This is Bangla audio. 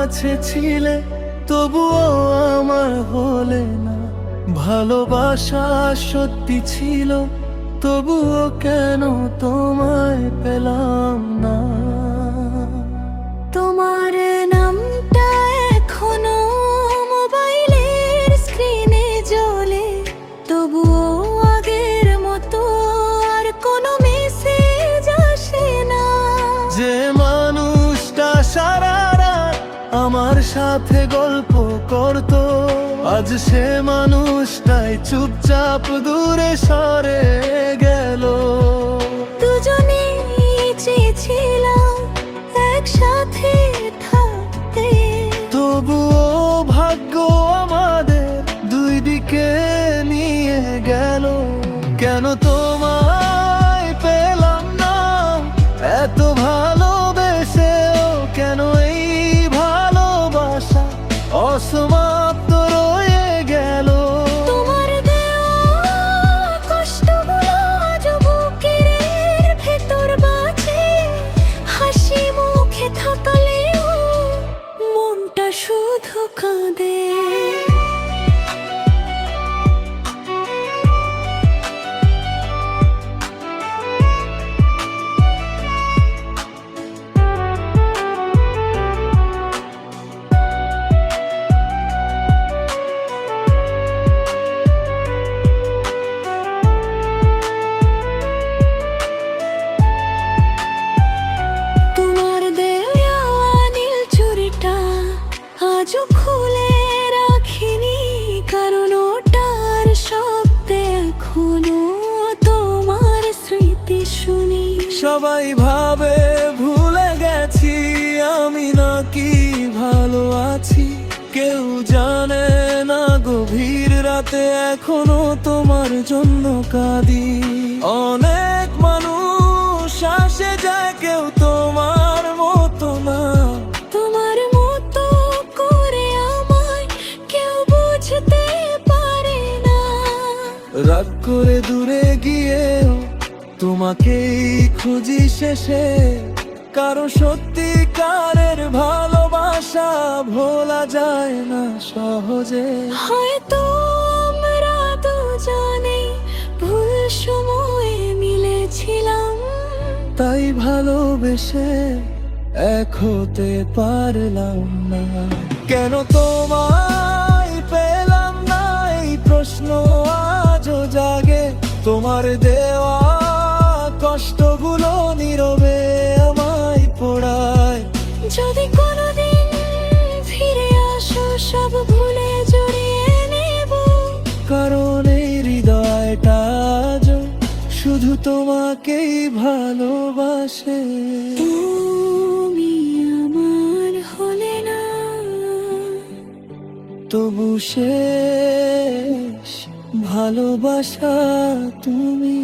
কাছে ছিলে তবুও আমার হলে না। ভালোবাসা সত্যি ছিল তবুও কেন তোমায় পেলাম না। তোমার নামটা এখনো মোবাইলের স্ক্রিনে জ্বলে, তবুও আগের মতো আর কোনো মেসেজ আসে না। যে মানুষটা সারা রাত আমার সাথে গল্প করতো, আজ সে মানুষটাই চুপচাপ দূরে সরে গেল। দুজনেই চেয়েছিলাম একসাথে থাকতে, তবুও ভাগ্য আমাদের দুই দিকে নিয়ে গেল। কেন তোমায় পেলাম না এত ভালোবেসেও, কেন এই ভালোবাসা অসমাপ্ত রয়ে গেল। তোমার দেওয়া কষ্টগুলো আজ বুকের ভেতর বাজে, হাসি মুখে থাকলেও মনটা শুধু কাঁদে। তোমার দেওয়া নীল চুড়িটা আজও খুলে রাখিনি, কারণ ওটার শব্দে এখনো তোমার স্মৃতি শুনি। সবাই ভাবে ভুলে গেছি আমি নাকি ভালো আছি, কেউ জানে না গভীর রাতে এখনো তোমার জন্য কাঁদি। অনেক মানুষ আসে যায়, কেউ তোমার মতো না। তোমার মতো করে আমায় কেউ বুঝতে পারে না। রাগ করে দূরে গিয়েও তোমাকেই খুঁজি শেষে, কারো সত্যিকারের ভালোবাসা ভোলা যায় না সহজে। হয়তো আমরা দুজনেই ভুল সময়ে মিলেছিলাম, তাই ভালোবেসে এক হতে পারলাম না। কেন তোমায় পেলাম না এই প্রশ্ন আজও জাগে। তোমার দেওয়া কষ্টগুলো নীরবে আমায় পোড়ায়। যদি কোনোদিন ফিরে আসো সব ভুলে জড়িয়ে নেব, কারণ এই হৃদয়টা আজও শুধু তোমাকেই ভালোবাসে। তুমি আমার হলে না। তবু শেষ ভালোবাসা তুমি।